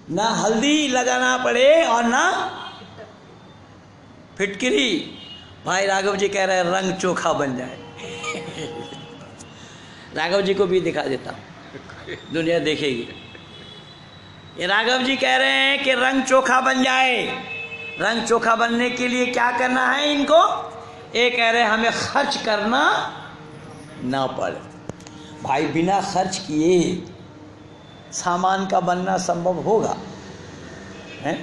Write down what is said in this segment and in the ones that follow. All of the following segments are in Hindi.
ना हल्दी लगाना पड़े और ना फिटकरी। भाई राघव जी कह रहे हैं रंग चोखा बन जाए। राघव जी को भी दिखा देता हूँ, दुनिया देखेगी। ये राघव जी कह रहे हैं कि रंग चोखा बन जाए। रंग चोखा बनने के लिए क्या करना है इनको? ये कह रहे हैं हमें खर्च करना ना पड़े। भाई बिना खर्च किए सामान का बनना संभव होगा है?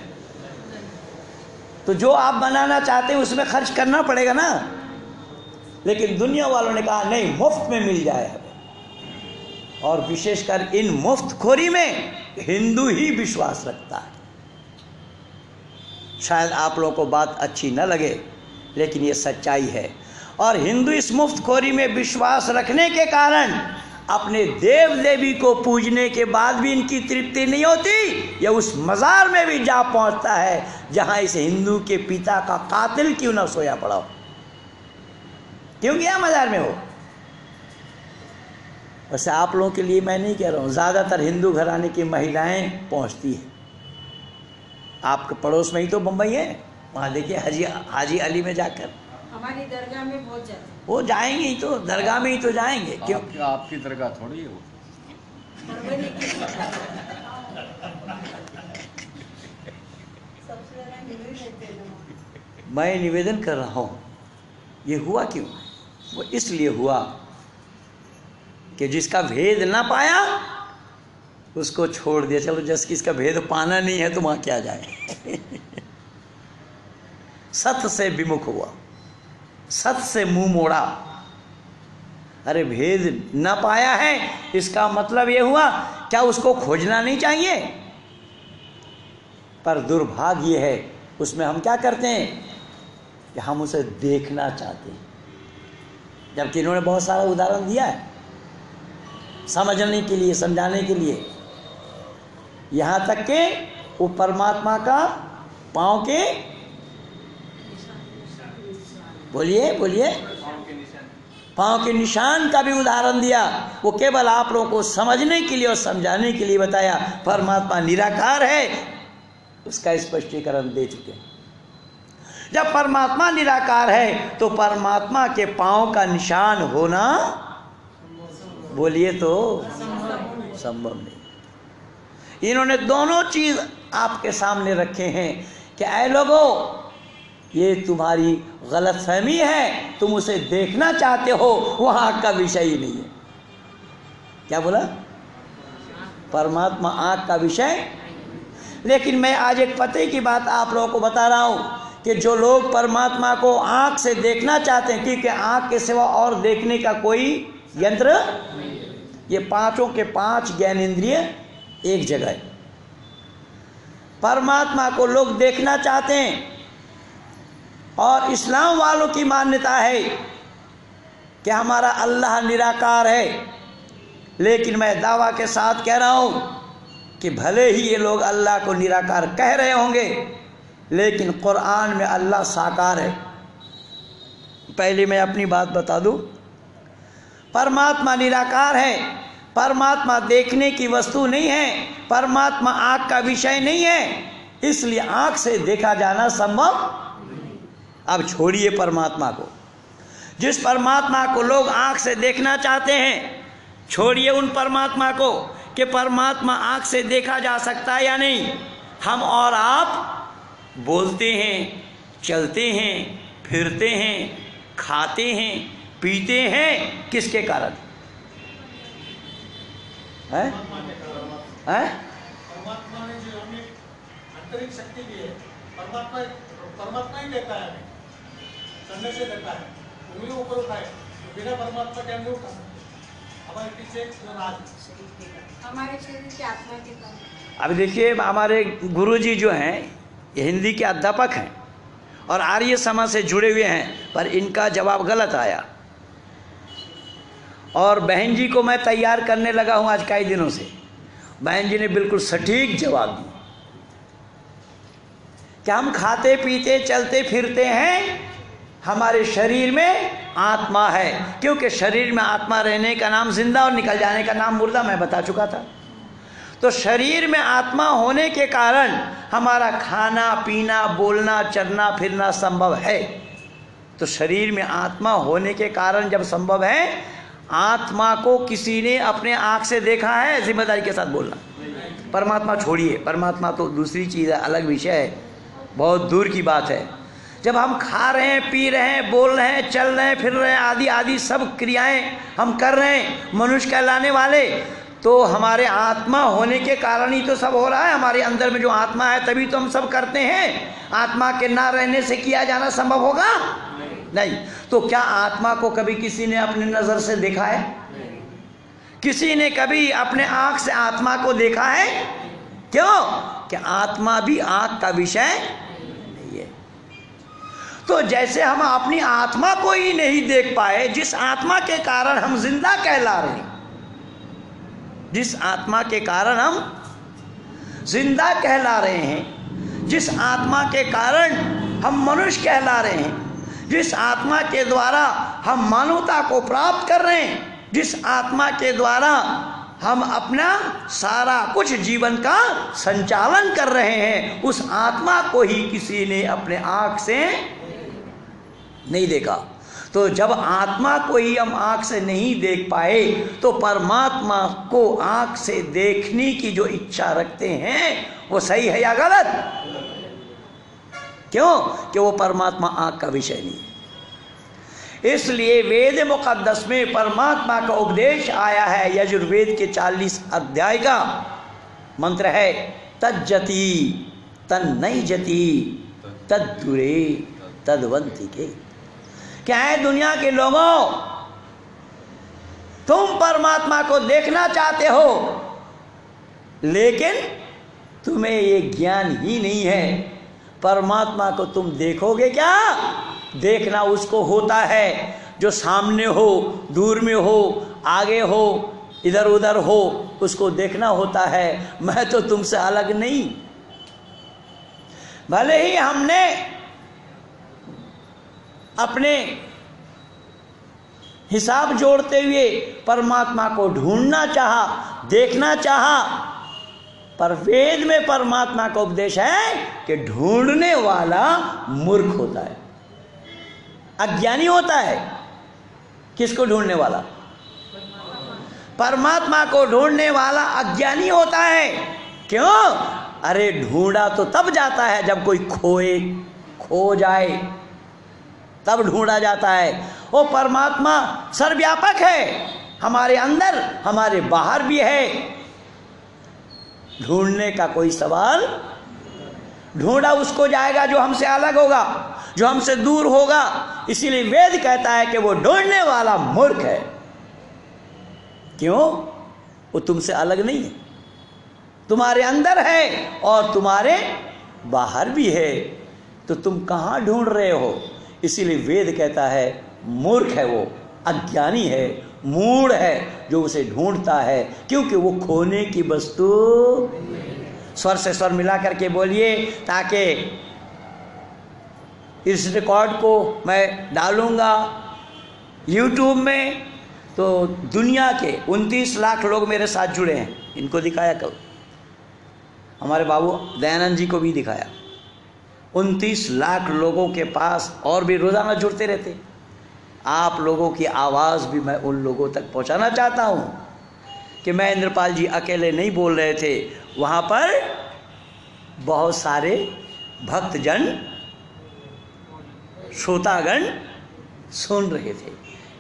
तो जो आप बनाना चाहते हैं उसमें खर्च करना पड़ेगा ना। लेकिन दुनिया वालों ने कहा नहीं, मुफ्त में मिल जाए हमें। और विशेषकर इन मुफ्तखोरी में हिंदू ही विश्वास रखता है। शायद आप लोगों को बात अच्छी न लगे, लेकिन ये सच्चाई है। और हिंदू इस मुफ्तखोरी में विश्वास रखने के कारण अपने देव देवी को पूजने के बाद भी इनकी तृप्ति नहीं होती। यह उस मज़ार में भी जा पहुंचता है जहां इस हिंदू के पिता का कातिल क्यों ना सोया पड़ा हो। क्यों गया मज़ार में हो? वैसे आप लोगों के लिए मैं नहीं कह रहा हूँ, ज़्यादातर हिंदू घराने की महिलाएं पहुंचती हैं। आपके पड़ोस में ही तो बम्बई है, वहाँ देखिए हाजी अली में जाकर। हमारी दरगाह में बहुत जाते हैं। वो जाएंगे ही तो, दरगाह में ही तो जाएंगे। क्यों? आपकी दरगाह थोड़ी है वो। मैं निवेदन कर रहा हूँ, ये हुआ क्यों? वो इसलिए हुआ कि जिसका भेद ना पाया उसको छोड़ दिया। चलो जिस किसका भेद पाना नहीं है तो वहाँ क्या जाए। सत्य से विमुख हुआ, सत्य से मुंह मोड़ा। अरे भेद न पाया है इसका मतलब ये हुआ क्या उसको खोजना नहीं चाहिए? पर दुर्भाग्य है उसमें हम क्या करते हैं कि हम उसे देखना चाहते हैं, जबकि इन्होंने बहुत सारा उदाहरण दिया है समझने के लिए, समझाने के लिए। यहाँ तक कि वो परमात्मा का पाँव के बोलिए पाँव के निशान का भी उदाहरण दिया। वो केवल आप लोगों को समझने के लिए और समझाने के लिए बताया। परमात्मा निराकार है उसका स्पष्टीकरण दे चुके। जब परमात्मा निराकार है तो परमात्मा के पाँव का निशान होना बोलिए तो संभव नहीं। इन्होंने दोनों चीज आपके सामने रखे हैं कि ऐ लोगों, ये तुम्हारी गलतफहमी है, तुम उसे देखना चाहते हो, वहाँ का विषय ही नहीं है। क्या बोला? परमात्मा आँख का विषय। लेकिन मैं आज एक पते की बात आप लोगों को बता रहा हूँ कि जो लोग परमात्मा को आँख से देखना चाहते हैं, क्योंकि आँख के सिवा और देखने का कोई यंत्र, ये पांचों के पांच ज्ञानेंद्रिय एक जगह है। परमात्मा को लोग देखना चाहते हैं और इस्लाम वालों की मान्यता है कि हमारा अल्लाह निराकार है। लेकिन मैं दावा के साथ कह रहा हूँ कि भले ही ये लोग अल्लाह को निराकार कह रहे होंगे, लेकिन कुरान में अल्लाह साकार है। पहले मैं अपनी बात बता दूँ, परमात्मा निराकार है, परमात्मा देखने की वस्तु नहीं है, परमात्मा आँख का विषय नहीं है, इसलिए आँख से देखा जाना संभव। अब छोड़िए परमात्मा को, जिस परमात्मा को लोग आँख से देखना चाहते हैं, छोड़िए उन परमात्मा को कि परमात्मा आँख से देखा जा सकता है या नहीं। हम और आप बोलते हैं, चलते हैं, फिरते हैं, खाते हैं, पीते हैं, किसके कारण है? परमात्मा ने जो हमें आंतरिक शक्ति दी है, परमात्मा ही देता है, संदेश से देता है। उंगली ऊपर उठाए तो बिना परमात्मा के हम नहीं उठा सकते। हमारे पीछे हमारे शरीर की आत्मा के कारण। अभी देखिए, हमारे गुरुजी जो हैं ये हिंदी के अध्यापक हैं और आर्य समाज से जुड़े हुए हैं, पर इनका जवाब गलत आया। और बहन जी को मैं तैयार करने लगा हूं आज कई दिनों से। बहन जी ने बिल्कुल सटीक जवाब दिया कि हम खाते पीते चलते फिरते हैं, हमारे शरीर में आत्मा है, क्योंकि शरीर में आत्मा रहने का नाम जिंदा और निकल जाने का नाम मुर्दा, मैं बता चुका था। तो शरीर में आत्मा होने के कारण हमारा खाना पीना बोलना चलना फिरना संभव है। तो शरीर में आत्मा होने के कारण जब संभव है, आत्मा को किसी ने अपने आँख से देखा है? जिम्मेदारी के साथ बोलना। परमात्मा छोड़िए, परमात्मा तो दूसरी चीज़ है, अलग विषय है, बहुत दूर की बात है। जब हम खा रहे हैं, पी रहे हैं, बोल रहे हैं, चल रहे हैं, फिर रहे हैं, आदि आदि सब क्रियाएं हम कर रहे हैं मनुष्य कहलाने वाले, तो हमारे आत्मा होने के कारण ही तो सब हो रहा है। हमारे अंदर में जो आत्मा है तभी तो हम सब करते हैं। आत्मा के ना रहने से किया जाना संभव होगा? नहीं। तो क्या आत्मा को कभी किसी ने अपनी नज़र से देखा है? किसी ने कभी अपने आँख से आत्मा को देखा है? क्यों? कि आत्मा भी आँख का विषय नहीं है। तो जैसे हम अपनी आत्मा को ही नहीं देख पाए, जिस आत्मा के कारण हम जिंदा कहला रहे हैं, जिस आत्मा के कारण हम जिंदा कहला रहे हैं, जिस आत्मा के कारण हम मनुष्य कहला रहे हैं, जिस आत्मा के द्वारा हम मानवता को प्राप्त कर रहे हैं, जिस आत्मा के द्वारा हम अपना सारा कुछ जीवन का संचालन कर रहे हैं, उस आत्मा को ही किसी ने अपने आँख से नहीं देखा। तो जब आत्मा को ही हम आँख से नहीं देख पाए, तो परमात्मा को आँख से देखने की जो इच्छा रखते हैं वो सही है या गलत? क्यों? कि वो परमात्मा आँख का विषय नहीं है। इसलिए वेद मुक़द्दस में परमात्मा का उपदेश आया है। यजुर्वेद के 40 अध्याय का मंत्र है, तज्जति तन्नैजति तद्दूरे तद्वंतिके। क्या है दुनिया के लोगों, तुम परमात्मा को देखना चाहते हो, लेकिन तुम्हें ये ज्ञान ही नहीं है। परमात्मा को तुम देखोगे क्या? देखना उसको होता है जो सामने हो, दूर में हो, आगे हो, इधर उधर हो, उसको देखना होता है। मैं तो तुमसे अलग नहीं। भले ही हमने अपने हिसाब जोड़ते हुए परमात्मा को ढूंढना चाहा, देखना चाहा, पर वेद में परमात्मा का उपदेश है कि ढूंढने वाला मूर्ख होता है, अज्ञानी होता है। किसको ढूंढने वाला? परमात्मा को ढूंढने वाला अज्ञानी होता है। क्यों? अरे ढूंढा तो तब जाता है जब कोई खो जाए, तब ढूंढा जाता है। वो परमात्मा सर्वव्यापक है, हमारे अंदर हमारे बाहर भी है। ढूंढने का कोई सवाल, ढूंढा उसको जाएगा जो हमसे अलग होगा, जो हमसे दूर होगा। इसीलिए वेद कहता है कि वो ढूंढने वाला मूर्ख है। क्यों? वो तुमसे अलग नहीं है, तुम्हारे अंदर है और तुम्हारे बाहर भी है। तो तुम कहाँ ढूंढ रहे हो? इसीलिए वेद कहता है मूर्ख है वो, अज्ञानी है, मूढ़ है जो उसे ढूंढता है, क्योंकि वो खोने की वस्तु। स्वर से स्वर मिला करके बोलिए, ताकि इस रिकॉर्ड को मैं डालूंगा YouTube में, तो दुनिया के 29 लाख लोग मेरे साथ जुड़े हैं। इनको दिखाया कब? हमारे बाबू दयानंद जी को भी दिखाया। 29 लाख लोगों के पास और भी रोज़ाना जुड़ते रहते। आप लोगों की आवाज़ भी मैं उन लोगों तक पहुंचाना चाहता हूं कि मैं इंद्रपाल जी अकेले नहीं बोल रहे थे, वहाँ पर बहुत सारे भक्तजन श्रोतागण सुन रहे थे।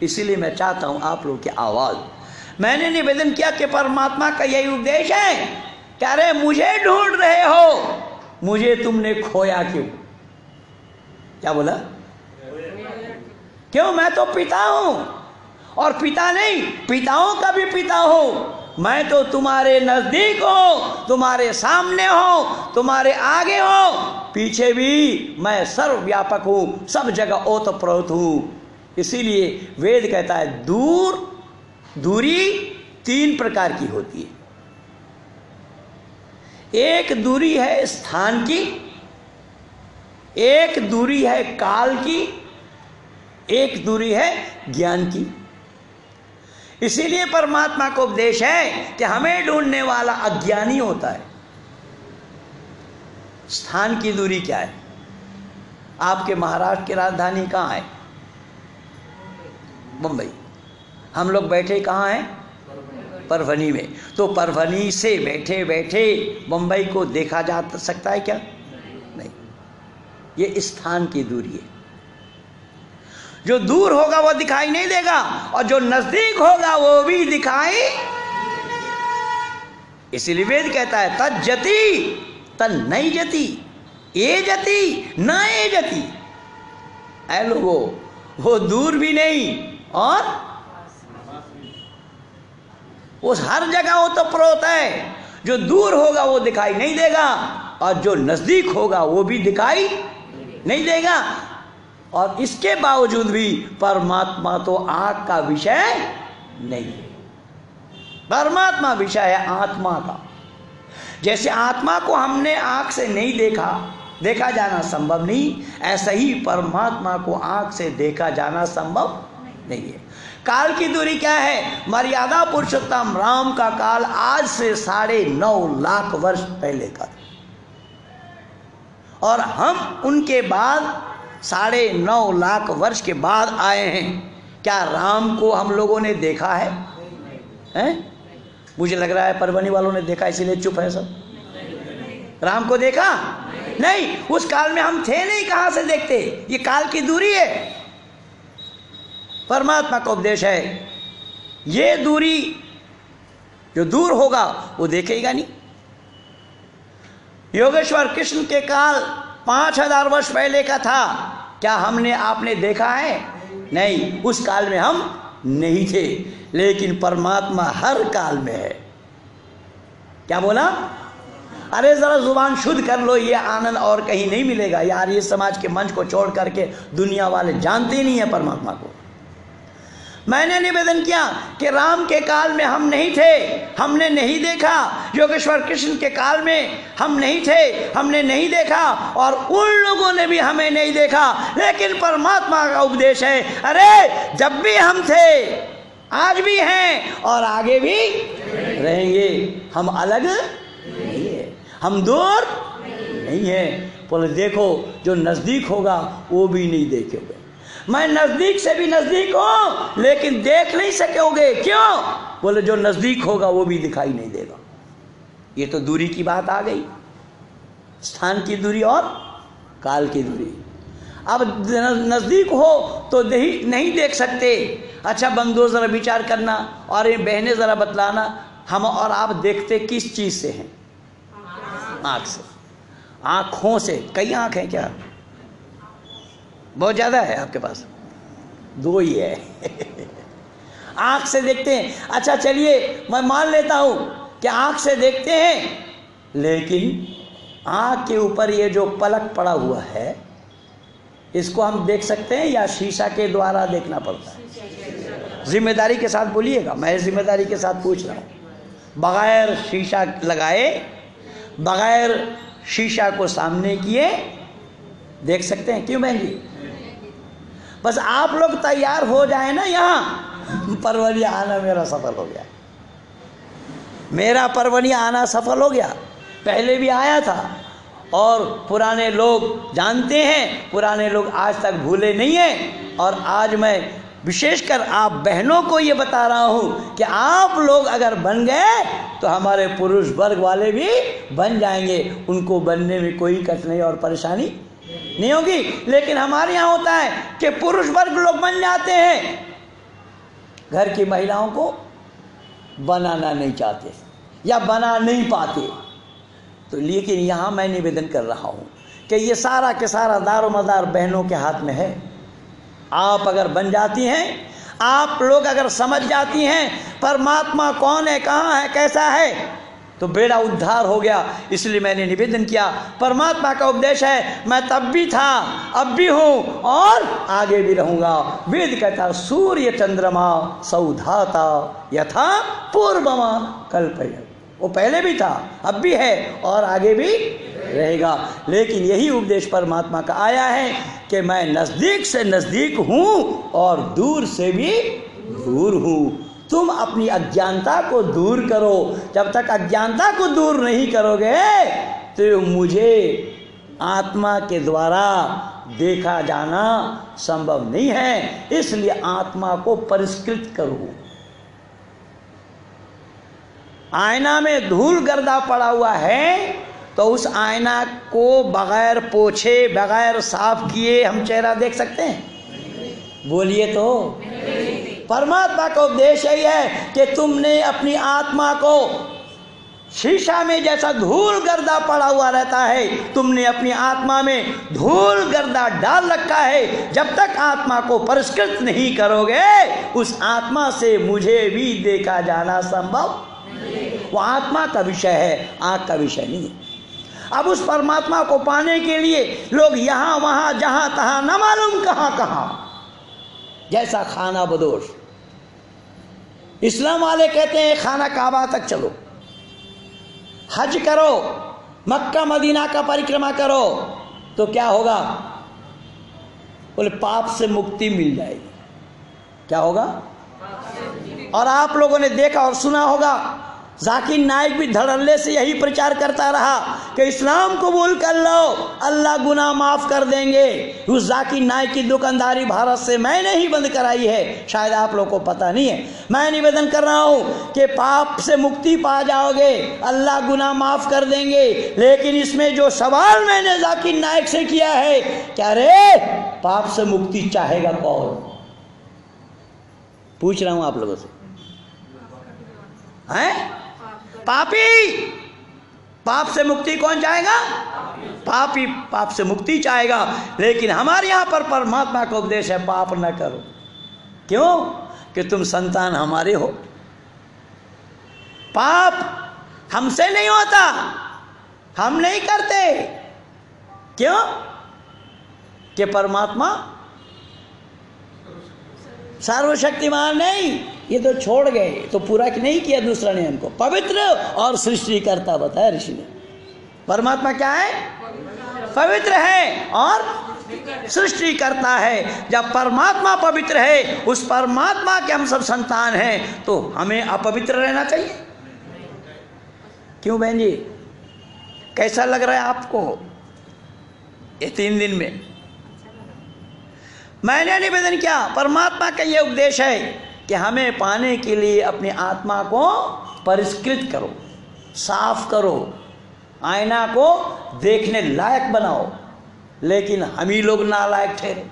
इसीलिए मैं चाहता हूँ आप लोगों की आवाज़। मैंने निवेदन किया कि परमात्मा का यही उपदेश है, कह रहे मुझे ढूंढ रहे हो, मुझे तुमने खोया क्यों? क्या बोला? क्यों? मैं तो पिता हूं, और पिता नहीं, पिताओं का भी पिता हूं। मैं तो तुम्हारे नजदीक हो, तुम्हारे सामने हो, तुम्हारे आगे हो, पीछे भी मैं सर्वव्यापक हूं, सब जगह ओतप्रोत हूं। इसीलिए वेद कहता है दूरी 3 प्रकार की होती है। एक दूरी है स्थान की, एक दूरी है काल की, एक दूरी है ज्ञान की। इसीलिए परमात्मा को उपदेश है कि हमें ढूंढने वाला अज्ञानी होता है। स्थान की दूरी क्या है? आपके महाराष्ट्र की राजधानी कहाँ है? मुंबई। हम लोग बैठे कहाँ हैं? परभनी में। तो परभनी से बैठे बैठे मुंबई को देखा जा सकता है क्या? नहीं। ये स्थान की दूरी है। जो दूर होगा वो दिखाई नहीं देगा, और जो नजदीक होगा वो भी दिखाई। इसलिए वेद कहता है तज्जति तन्नई जति ए जति न ए जति। ऐ लोगो, वो दूर भी नहीं और उस हर जगह वो तो प्रोत है। जो दूर होगा वो दिखाई नहीं देगा, और जो नजदीक होगा वो भी दिखाई नहीं देगा। और इसके बावजूद भी परमात्मा तो आंख का विषय नहीं है। परमात्मा विषय है आत्मा का। जैसे आत्मा को हमने आंख से नहीं देखा, देखा जाना संभव नहीं, ऐसा ही परमात्मा को आंख से देखा जाना संभव नहीं है। काल की दूरी क्या है? मर्यादा पुरुषोत्तम राम का काल आज से 9.5 लाख वर्ष पहले का, और हम उनके बाद 9.5 लाख वर्ष के बाद आए हैं। क्या राम को हम लोगों ने देखा है? हैं? मुझे लग रहा है परभनी वालों ने देखा, इसीलिए चुप है सब। राम को देखा नहीं, उस काल में हम थे नहीं, कहां से देखते? ये काल की दूरी है। परमात्मा का उपदेश है ये दूरी, जो दूर होगा वो देखेगा नहीं। योगेश्वर कृष्ण के काल 5000 वर्ष पहले का था। क्या हमने आपने देखा है? नहीं, उस काल में हम नहीं थे। लेकिन परमात्मा हर काल में है। क्या बोला? अरे जरा जुबान शुद्ध कर लो, ये आनंद और कहीं नहीं मिलेगा यार। ये समाज के मंच को छोड़ करके दुनिया वाले जानते नहीं है परमात्मा को। मैंने निवेदन किया कि राम के काल में हम नहीं थे, हमने नहीं देखा। योगेश्वर कृष्ण के काल में हम नहीं थे, हमने नहीं देखा, और उन लोगों ने भी हमें नहीं देखा। लेकिन परमात्मा का उपदेश है, अरे जब भी हम थे, आज भी हैं और आगे भी रहेंगे। हम अलग नहीं है, हम दूर नहीं है। बोले देखो, जो नजदीक होगा वो भी नहीं देखोगे। मैं नजदीक से भी नजदीक हूं, लेकिन देख नहीं सकोगे। क्यों? बोले जो नजदीक होगा वो भी दिखाई नहीं देगा। ये तो दूरी की बात आ गई, स्थान की दूरी और काल की दूरी। अब नजदीक हो तो नहीं देख सकते। अच्छा बंधुओं जरा विचार करना, और ये बहनें जरा बतलाना, हम और आप देखते किस चीज से हैं? आंख से, आंखों से। कई आंख हैं क्या? बहुत ज्यादा है आपके पास? 2 ही है। आंख से देखते हैं। अच्छा चलिए मैं मान लेता हूं कि आंख से देखते हैं, लेकिन आंख के ऊपर ये जो पलक पड़ा हुआ है, इसको हम देख सकते हैं या शीशा के द्वारा देखना पड़ता है? जिम्मेदारी के साथ बोलिएगा, मैं जिम्मेदारी के साथ पूछ रहा हूं। बगैर शीशा लगाए, बगैर शीशा को सामने किए देख सकते हैं? क्यों बहन जी? बस आप लोग तैयार हो जाए ना, यहाँ परवनी आना मेरा सफल हो गया। मेरा परवनी आना सफल हो गया। पहले भी आया था, और पुराने लोग जानते हैं, पुराने लोग आज तक भूले नहीं हैं। और आज मैं विशेषकर आप बहनों को ये बता रहा हूँ कि आप लोग अगर बन गए तो हमारे पुरुष वर्ग वाले भी बन जाएंगे। उनको बनने में कोई कठिनाई और परेशानी नहीं होगी। लेकिन हमारे यहाँ होता है कि पुरुष वर्ग लोग बन जाते हैं, घर की महिलाओं को बनाना नहीं चाहते या बना नहीं पाते। तो लेकिन यहाँ मैं निवेदन कर रहा हूँ कि ये सारा के सारा दारोमदार बहनों के हाथ में है। आप अगर बन जाती हैं, आप लोग अगर समझ जाती हैं परमात्मा कौन है, कहाँ है, कैसा है, तो बेड़ा उद्धार हो गया। इसलिए मैंने निवेदन किया, परमात्मा का उपदेश है मैं तब भी था, अब भी हूँ और आगे भी रहूँगा। वेद कहता सूर्य चंद्रमा सौधाता यथा पूर्वमा कल्पय। वो पहले भी था, अब भी है और आगे भी रहेगा। लेकिन यही उपदेश परमात्मा का आया है कि मैं नज़दीक से नज़दीक हूँ और दूर से भी दूर हूँ। तुम अपनी अज्ञानता को दूर करो। जब तक अज्ञानता को दूर नहीं करोगे तो मुझे आत्मा के द्वारा देखा जाना संभव नहीं है। इसलिए आत्मा को परिष्कृत करो। आईना में धूल गर्दा पड़ा हुआ है तो उस आईना को बगैर पोछे बगैर साफ किए हम चेहरा देख सकते हैं? बोलिए तो। परमात्मा का उपदेश यही है कि तुमने अपनी आत्मा को शीशा में जैसा धूल गर्दा पड़ा हुआ रहता है, तुमने अपनी आत्मा में धूल गर्दा डाल रखा है। जब तक आत्मा को परिष्कृत नहीं करोगे उस आत्मा से मुझे भी देखा जाना संभव। वो आत्मा का विषय है, आँख का विषय नहीं है। अब उस परमात्मा को पाने के लिए लोग यहाँ वहाँ जहाँ तहाँ न मालूम कहाँ कहाँ जैसा खाना बदोश। इस्लाम वाले कहते हैं खाना काबा तक चलो, हज करो, मक्का मदीना का परिक्रमा करो, तो क्या होगा? बोले पाप से मुक्ति मिल जाएगी। क्या होगा? और आप लोगों ने देखा और सुना होगा, जाकिर नाइक भी धड़ल्ले से यही प्रचार करता रहा कि इस्लाम कबूल कर लो, अल्लाह गुनाह माफ़ कर देंगे। उस जाकिर नाइक की दुकानदारी भारत से मैंने ही बंद कराई है, शायद आप लोगों को पता नहीं है। मैं निवेदन कर रहा हूँ कि पाप से मुक्ति पा जाओगे, अल्लाह गुनाह माफ़ कर देंगे। लेकिन इसमें जो सवाल मैंने जाकिर नाइक से किया है, क्या रे पाप से मुक्ति चाहेगा कौन? पूछ रहा हूँ आप लोगों से। हैं? पापी पाप से मुक्ति कौन चाहेगा? पापी पाप से मुक्ति चाहेगा। लेकिन हमारे यहाँ पर परमात्मा का उपदेश है पाप न करो। क्यों? कि तुम संतान हमारे हो। पाप हमसे नहीं होता, हम नहीं करते। क्यों? कि परमात्मा सर्वशक्तिमान नहीं, ये तो छोड़ गए, तो पूरा नहीं किया दूसरा नियम को। पवित्र और सृष्टि करता बताया ऋषि ने। परमात्मा क्या है? पवित्र है और सृष्टि करता है। जब परमात्मा पवित्र है, उस परमात्मा के हम सब संतान हैं, तो हमें अपवित्र रहना चाहिए? क्यों बहन जी, कैसा लग रहा है आपको ये 3 दिन में? मैंने निवेदन किया, परमात्मा का ये उपदेश है कि हमें पाने के लिए अपनी आत्मा को परिष्कृत करो, साफ करो, आईना को देखने लायक बनाओ। लेकिन हम ही लोग नालायक ठहरे,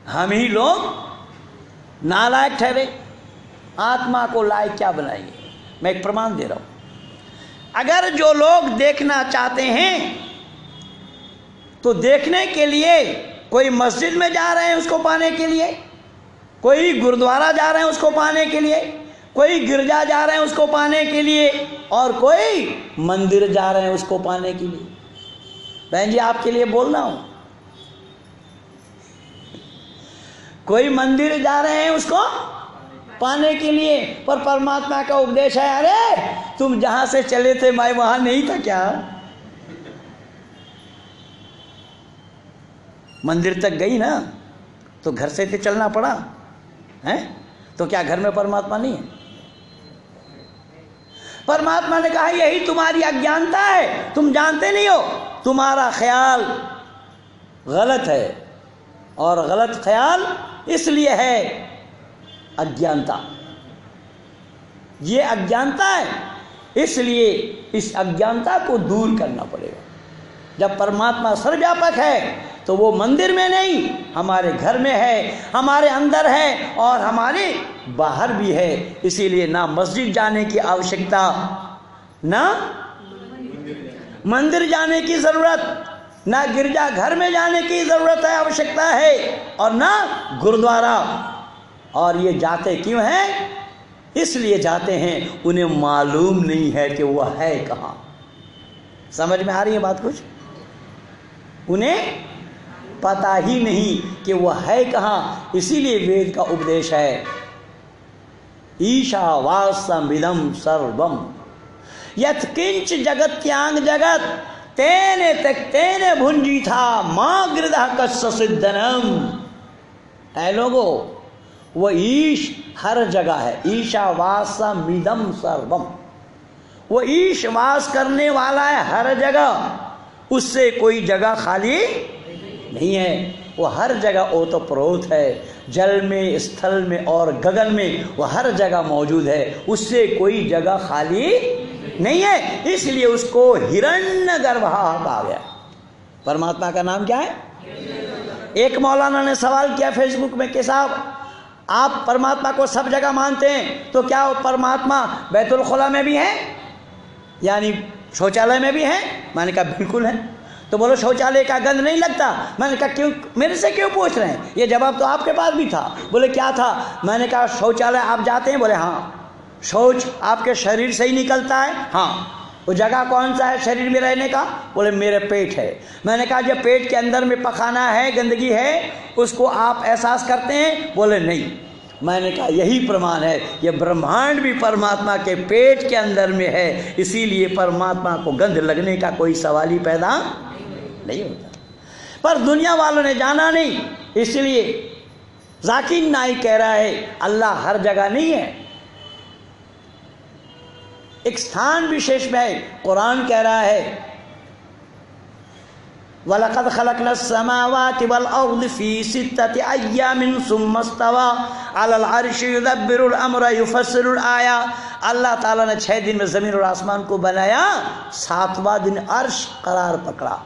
हम ही लोग नालायक ठहरे। आत्मा को लायक क्या बनाएंगे? मैं एक प्रमाण दे रहा हूँ। अगर जो लोग देखना चाहते हैं तो देखने के लिए कोई मस्जिद में जा रहे हैं उसको पाने के लिए, कोई गुरुद्वारा जा रहे हैं उसको पाने के लिए, कोई गिरजा जा रहे हैं उसको पाने के लिए, और कोई मंदिर जा रहे हैं उसको पाने के लिए। बहन जी आपके लिए बोल रहा हूं, कोई मंदिर जा रहे हैं उसको पाने के लिए, पर परमात्मा का उपदेश है अरे तुम जहां से चले थे मैं वहां नहीं था क्या? मंदिर तक गई ना तो घर से तो चलना पड़ा है, तो क्या घर में परमात्मा नहीं है? परमात्मा ने कहा यही तुम्हारी अज्ञानता है, तुम जानते नहीं हो, तुम्हारा ख्याल गलत है, और गलत ख्याल इसलिए है अज्ञानता। ये अज्ञानता है, इसलिए इस अज्ञानता को दूर करना पड़ेगा। जब परमात्मा सर्वव्यापक है तो वो मंदिर में नहीं, हमारे घर में है, हमारे अंदर है और हमारे बाहर भी है। इसीलिए ना मस्जिद जाने की आवश्यकता, ना मंदिर जाने की ज़रूरत, ना गिरजा घर में जाने की ज़रूरत है, आवश्यकता है, और ना गुरुद्वारा। और ये जाते क्यों हैं? इसलिए जाते हैं उन्हें मालूम नहीं है कि वह है कहाँ। समझ में आ रही है बात कुछ? उन्हें पता ही नहीं कि वह है कहाँ। इसीलिए वेद का उपदेश है ईशावास्यमिदं सर्वम यत्किंच जगत्यांग जगत तेने त्यक्तेने भुंजीथा मां गृधः कस्य सिद्धनम। ऐ लोगो, वो ईश हर जगह है। ईशावासमिदं सर्वम, वो ईश वास करने वाला है हर जगह, उससे कोई जगह खाली नहीं है। वो हर जगह ओतप्रोत है, जल में, स्थल में और गगन में वो हर जगह मौजूद है, उससे कोई जगह खाली नहीं है। इसलिए उसको हिरण्यगर्भः कहा गया। परमात्मा का नाम क्या है? एक मौलाना ने सवाल किया फेसबुक में कि साहब आप परमात्मा को सब जगह मानते हैं, तो क्या वो परमात्मा बैतुल खुला में भी है, यानी शौचालय में भी है? मैंने कहा बिल्कुल है। तो बोलो शौचालय का गंध नहीं लगता? मैंने कहा क्यों, मेरे से क्यों पूछ रहे हैं, ये जवाब तो आपके पास भी था। बोले क्या था? मैंने कहा शौचालय आप जाते हैं? बोले हाँ। शौच आपके शरीर से ही निकलता है? हाँ। वो जगह कौन सा है शरीर में रहने का? बोले मेरे पेट है। मैंने कहा जब पेट के अंदर में पखाना है, गंदगी है, उसको आप एहसास करते हैं? बोले नहीं। मैंने कहा यही प्रमाण है, ये ब्रह्मांड भी परमात्मा के पेट के अंदर में है, इसीलिए परमात्मा को गंध लगने का कोई सवाल ही पैदा नहीं होता। पर दुनिया वालों ने जाना नहीं, इसलिए जाकिर नाइक कह रहा है अल्लाह हर जगह नहीं है, एक स्थान विशेष में है। कुरान कह रहा है वलक़द ख़लक़नस समावाति वल अर्ज़ फ़ी सित्तति अय्यामिन सुम्मा इस्तवा अलल अर्शि युदब्बिरुल अम्र युफ़स्सिलुल आयात। अल्लाह ताला ने 6 दिन में ज़मीन और आसमान को बनाया, 7वां दिन अर्श करार पकड़ा।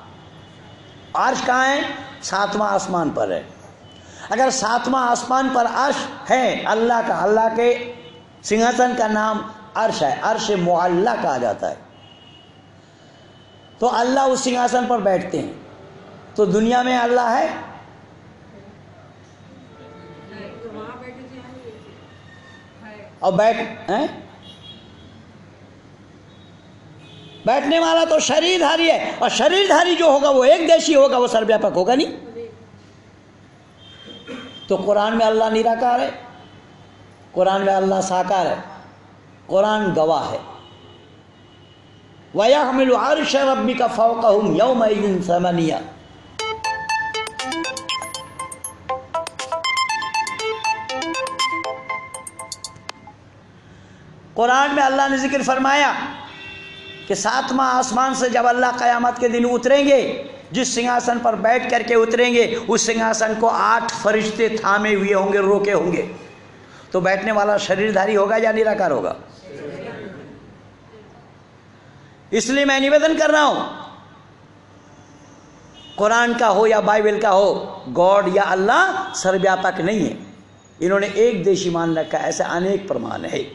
अर्श कहाँ है? 7वां आसमान पर है। अगर 7वां आसमान पर अर्श है अल्लाह का, अल्लाह के सिंहासन का नाम अर्श है, अर्श मुअल्ला कहा जाता है। तो अल्लाह उस सिंहासन पर बैठते हैं, तो दुनिया में अल्लाह है? और बैठने वाला तो शरीरधारी है, और शरीरधारी जो होगा वो एक देशी होगा, वो सर्वव्यापक होगा नहीं। तो कुरान में अल्लाह निराकार है, कुरान में अल्लाह साकार है, कुरान गवाह है। वयहमिलु अर्श रब्बिका फौकहुम यौमइज़िन समानिया। कुरान में अल्लाह ने जिक्र फरमाया कि 7वां आसमान से जब अल्लाह क़यामत के दिन उतरेंगे, जिस सिंहासन पर बैठ करके उतरेंगे, उस सिंहासन को 8 फरिश्ते थामे हुए होंगे, रोके होंगे। तो बैठने वाला शरीरधारी होगा या निराकार होगा? इसलिए मैं निवेदन कर रहा हूं, कुरान का हो या बाइबल का हो, गॉड या अल्लाह सर्वव्यापक नहीं है। इन्होंने एक देशी मान रखा है, ऐसे अनेक प्रमाण है।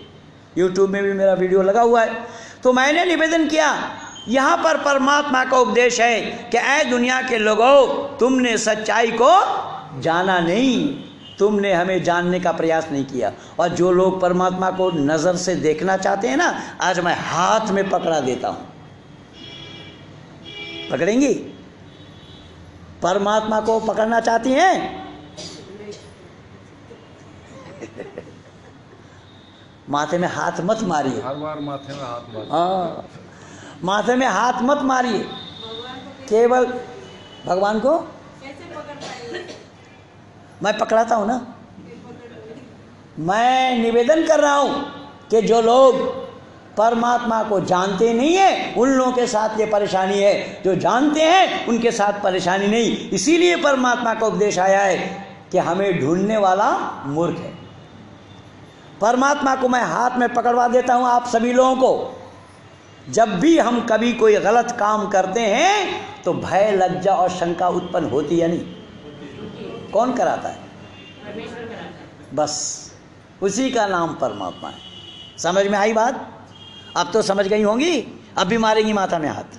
यूट्यूब में भी मेरा वीडियो लगा हुआ है। तो मैंने निवेदन किया, यहाँ पर परमात्मा का उपदेश है कि ऐ दुनिया के लोगों, तुमने सच्चाई को जाना नहीं, तुमने हमें जानने का प्रयास नहीं किया। और जो लोग परमात्मा को नज़र से देखना चाहते हैं ना, आज मैं हाथ में पकड़ा देता हूँ। पकड़ेंगी? परमात्मा को पकड़ना चाहती हैं? माथे में हाथ मत मारिए, हर बार माथे में हाथ मारिए। हाँ, माथे में हाथ मत मारिए, केवल भगवान को मैं पकड़ाता हूं ना। मैं निवेदन कर रहा हूं कि जो लोग परमात्मा को जानते नहीं है, उन लोगों के साथ ये परेशानी है, जो जानते हैं उनके साथ परेशानी नहीं। इसीलिए परमात्मा का उपदेश आया है कि हमें ढूंढने वाला मूर्ख है। परमात्मा को मैं हाथ में पकड़वा देता हूं आप सभी लोगों को। जब भी हम कभी कोई गलत काम करते हैं तो भय, लज्जा और शंका उत्पन्न होती है नहीं? कौन कराता है? बस उसी का नाम परमात्मा है। समझ में आई बात? अब तो समझ गई होंगी। अब भी मारेंगी माथा में हाथ,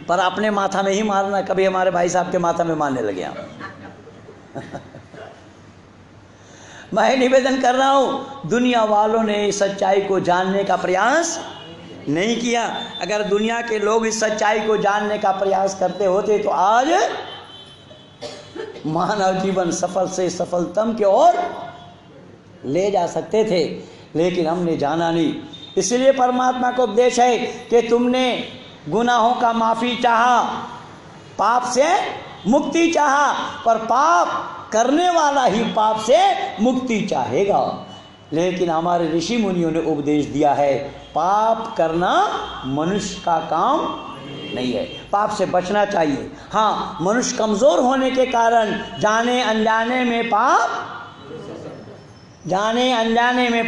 पर अपने माथा में ही मारना, कभी हमारे भाई साहब के माथा में मारने लगे आप। मैं निवेदन कर रहा हूं, दुनिया वालों ने इस सच्चाई को जानने का प्रयास नहीं किया। अगर दुनिया के लोग इस सच्चाई को जानने का प्रयास करते होते तो आज मानव जीवन सफल से सफलतम की ओर ले जा सकते थे, लेकिन हमने जाना नहीं। इसलिए परमात्मा को उपदेश है कि तुमने गुनाहों का माफ़ी चाहा, पाप से मुक्ति चाहा, पर पाप करने वाला ही पाप से मुक्ति चाहेगा। लेकिन हमारे ऋषि मुनियों ने उपदेश दिया है, पाप करना मनुष्य का काम नहीं है, पाप से बचना चाहिए। हाँ, मनुष्य कमज़ोर होने के कारण जाने अनजाने में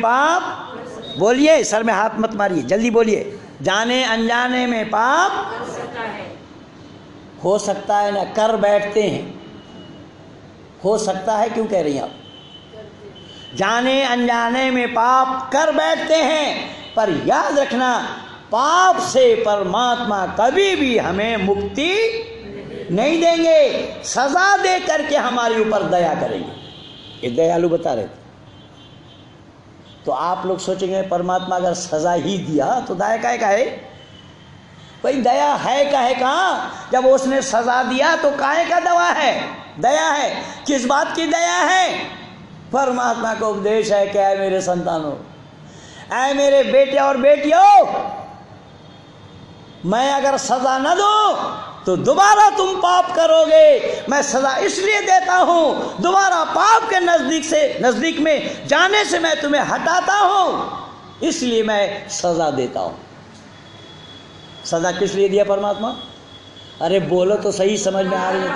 पाप, बोलिए, सर में हाथ मत मारिए, जल्दी बोलिए, जाने अनजाने में पाप हो सकता है ना, कर बैठते हैं। हो सकता है क्यों कह रही हैं आप? जाने अनजाने में पाप कर बैठते हैं, पर याद रखना, पाप से परमात्मा कभी भी हमें मुक्ति नहीं देंगे, सजा दे करके हमारे ऊपर दया करेंगे। ये दयालु बता रहे थे। तो आप लोग सोचेंगे परमात्मा अगर सजा ही दिया तो दया काहे का है? भाई दया है काहे का? जब उसने सजा दिया तो काहे का दया है? किस बात की दया है? परमात्मा का उपदेश है, क्या है मेरे संतानों, ऐ मेरे बेटे और बेटियों, मैं अगर सजा न दूं तो दोबारा तुम पाप करोगे। मैं सजा इसलिए देता हूं, दोबारा पाप के नजदीक में जाने से मैं तुम्हें हटाता हूं, इसलिए मैं सजा देता हूं। सजा किस लिए दिया परमात्मा? अरे बोलो तो सही, समझ में आ रही है?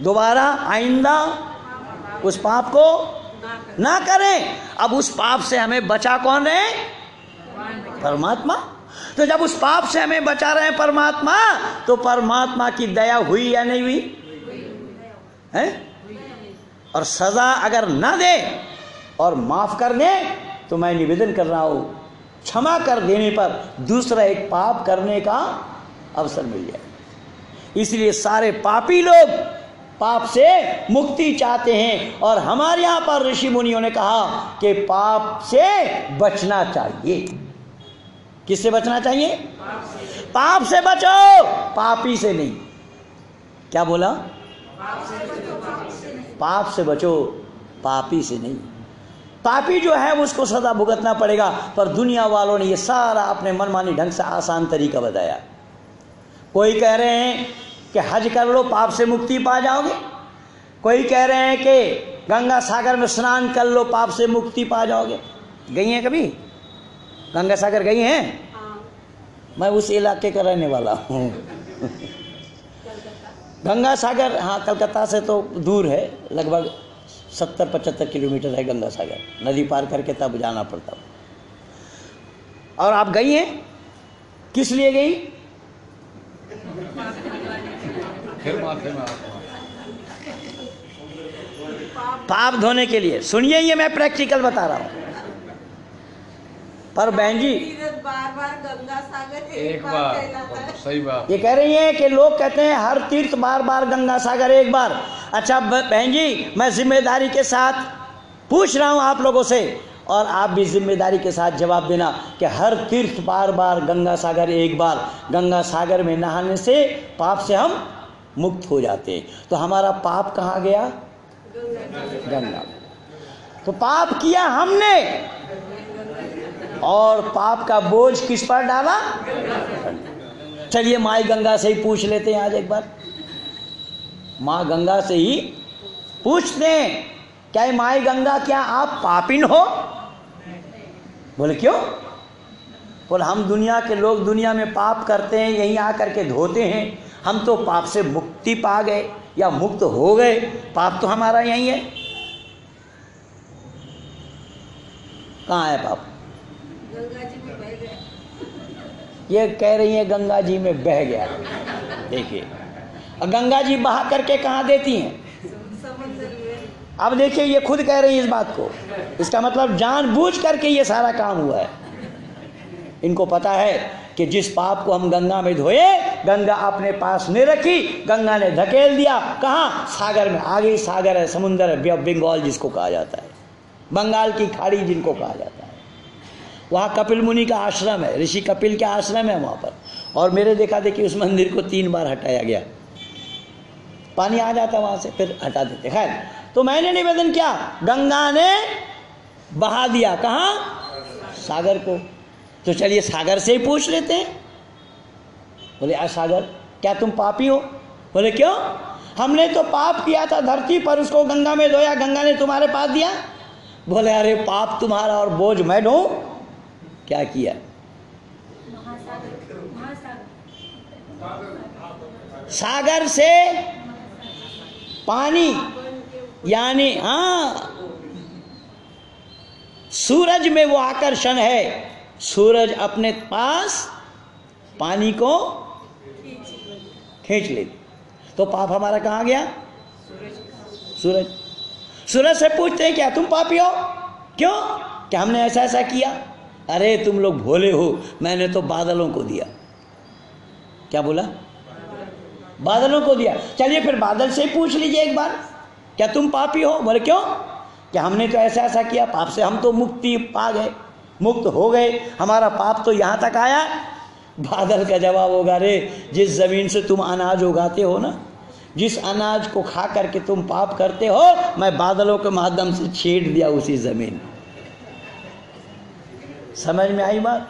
दोबारा आइंदा उस पाप को ना करें। अब उस पाप से हमें बचा कौन है? परमात्मा। तो जब उस पाप से हमें बचा रहे हैं परमात्मा, तो परमात्मा की दया हुई या नहीं हुई है? और सजा अगर ना दे और माफ कर दे, तो मैं निवेदन कर रहा हूं, क्षमा कर देने पर दूसरा एक पाप करने का अवसर मिल जाए। इसलिए सारे पापी लोग पाप से मुक्ति चाहते हैं, और हमारे यहां पर ऋषि मुनियों ने कहा कि पाप से बचना चाहिए। किससे बचना चाहिए? पाप से बचो, पापी से नहीं। क्या बोला? पाप से बचो, पापी से नहीं। पापी जो है उसको सदा भुगतना पड़ेगा, पर दुनिया वालों ने ये सारा अपने मनमानी ढंग से आसान तरीका बताया। कोई कह रहे हैं कि हज कर लो, पाप से मुक्ति पा जाओगे। कोई कह रहे हैं कि गंगा सागर में स्नान कर लो, पाप से मुक्ति पा जाओगे। गई हैं कभी गंगा सागर? गई हैं? मैं उस इलाके का रहने वाला हूँ। गंगा सागर, हाँ, कलकत्ता से तो दूर है, लगभग 70-75 किलोमीटर है गंगा सागर। नदी पार करके तब जाना पड़ता। और आप गई हैं? किस लिए गई? पाप धोने के लिए। सुनिए, ये मैं प्रैक्टिकल बता रहा हूँ। पर बहन जी, बार गंगा सागर एक बार कहलाता है। सही बात। ये कह रही हैं कि लोग कहते हैं हर तीर्थ बार गंगा सागर एक बार। अच्छा बहन जी, मैं जिम्मेदारी के साथ पूछ रहा हूँ आप लोगों से, और आप भी जिम्मेदारी के साथ जवाब देना कि हर तीर्थ बार गंगा सागर एक बार। गंगा सागर में नहाने से पाप से हम मुक्त हो जाते हैं। तो हमारा पाप कहाँ गया? गंगा। तो पाप किया हमने, और पाप का बोझ किस पर डाला? चलिए माई गंगा से ही पूछ लेते हैं आज एक बार। माँ गंगा से ही पूछते हैं, क्या माई गंगा, क्या आप पापिन हो? बोले क्यों? बोले हम दुनिया के लोग दुनिया में पाप करते हैं, यहीं आकर के धोते हैं, हम तो पाप से मुक्ति पा गए या मुक्त हो गए, पाप तो हमारा यहीं है। कहाँ है पाप? गंगा जी में बह गया। ये कह रही है गंगा जी में बह गया। देखिए, और गंगा जी बहा करके कहाँ देती हैं? समुद्र में। अब देखिए, ये खुद कह रही है इस बात को। इसका मतलब जानबूझ करके ये सारा काम हुआ है। इनको पता है कि जिस पाप को हम गंगा में धोए, गंगा अपने पास नहीं रखी, गंगा ने धकेल दिया। कहाँ? सागर में। आगे सागर है, समुद्र है, बंगाल जिसको कहा जाता है, बंगाल की खाड़ी जिनको कहा जाता है। वहाँ कपिल मुनि का आश्रम है, ऋषि कपिल का आश्रम है वहाँ पर। और मेरे देखा देखी उस मंदिर को 3 बार हटाया गया। पानी आ जाता वहाँ से, फिर हटा देते। खैर, तो मैंने निवेदन किया, गंगा ने बहा दिया कहाँ? सागर को। तो चलिए सागर से ही पूछ लेते हैं। बोले सागर, क्या तुम पापी हो? बोले क्यों? हमने तो पाप किया था धरती पर, उसको गंगा में धोया, गंगा ने तुम्हारे पास दिया। बोले अरे पाप तुम्हारा और बोझ मैं ढो। क्या किया? सागर से पानी, यानी सूरज में वो आकर्षण है, सूरज अपने पास पानी को खींच ले। तो पाप हमारा कहाँ गया? सूरज। सूरज से पूछते हैं क्या तुम पापी हो? क्यों? क्या हमने ऐसा ऐसा किया? अरे तुम लोग भोले हो, मैंने तो बादलों को दिया। क्या बोला? बादलों को दिया। चलिए फिर बादल से पूछ लीजिए एक बार, क्या तुम पापी हो? बोले क्यों? क्या हमने तो ऐसा ऐसा किया, पाप से हम तो मुक्ति पा गए, मुक्त हो गए, हमारा पाप तो यहाँ तक आया। बादल का जवाब होगा, रे जिस जमीन से तुम अनाज उगाते हो ना, जिस अनाज को खा करके तुम पाप करते हो, मैं बादलों के माध्यम से छेड़ दिया उसी जमीन। समझ में आई बात?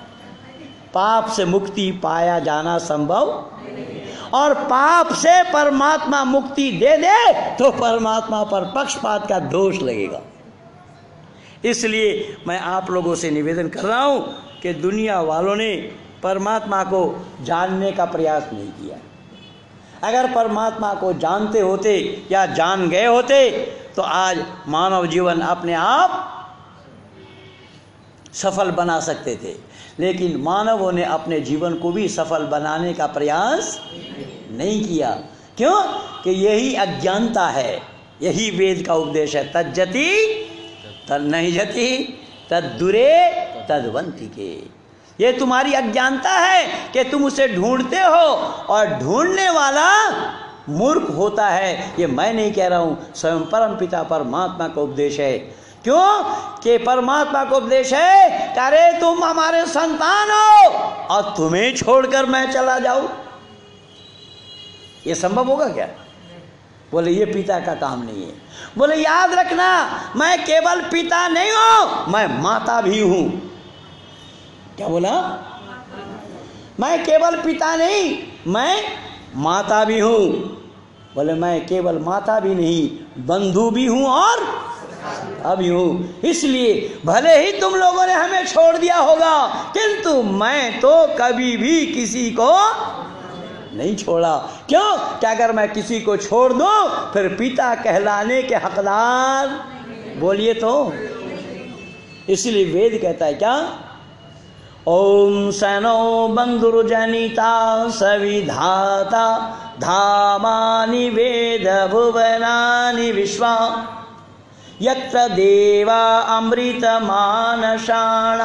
पाप से मुक्ति पाया जाना संभव, और पाप से परमात्मा मुक्ति दे दे तो परमात्मा पर पक्षपात का दोष लगेगा। इसलिए मैं आप लोगों से निवेदन कर रहा हूं कि दुनिया वालों ने परमात्मा को जानने का प्रयास नहीं किया। अगर परमात्मा को जानते होते या जान गए होते तो आज मानव जीवन अपने आप सफल बना सकते थे, लेकिन मानवों ने अपने जीवन को भी सफल बनाने का प्रयास नहीं किया। क्यों? कि यही अज्ञानता है, यही वेद का उपदेश है, तज्जति तन्नहिजति तद्दुरे तद्वंतिके। ये तुम्हारी अज्ञानता है कि तुम उसे ढूंढते हो, और ढूंढने वाला मूर्ख होता है। ये मैं नहीं कह रहा हूँ, स्वयं परम पिता परमात्मा का उपदेश है। क्यों? कि परमात्मा को उपदेश है कि अरे तुम हमारे संतान हो और तुम्हें छोड़कर मैं चला जाऊं। ये संभव होगा क्या? बोले ये पिता का काम नहीं है। बोले याद रखना, मैं केवल पिता नहीं हूं, मैं माता भी हूं। क्या बोला? मैं केवल पिता नहीं, मैं माता भी हूं। बोले मैं केवल माता भी नहीं, बंधु भी हूं और अभी हूं। इसलिए भले ही तुम लोगों ने हमें छोड़ दिया होगा, किंतु मैं तो कभी भी किसी को नहीं छोड़ा। क्यों? कि अगर मैं किसी को छोड़ दूं फिर पिता कहलाने के हकदार, बोलिए तो। इसलिए वेद कहता है क्या? ओम सनो बंधुर्जनिता सविधाता धामानि वेद भुवनानि विश्वा यत्र देवा अमृत मानसाण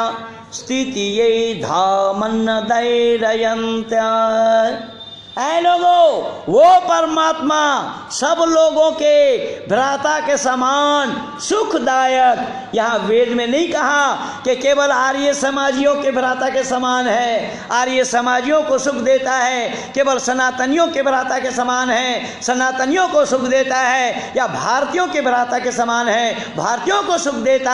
स्थितिये धामन्न दैरयन्त्य। ऐ लोगों, वो परमात्मा सब लोगों के भ्राता के समान सुखदायक। यहाँ वेद में नहीं कहा कि केवल आर्य समाजियों के भ्राता के समान है, आर्य समाजियों को सुख देता है, केवल सनातनियों के भ्राता के समान है, सनातनियों को सुख देता है, या भारतीयों के भ्राता के समान है, भारतीयों को सुख देता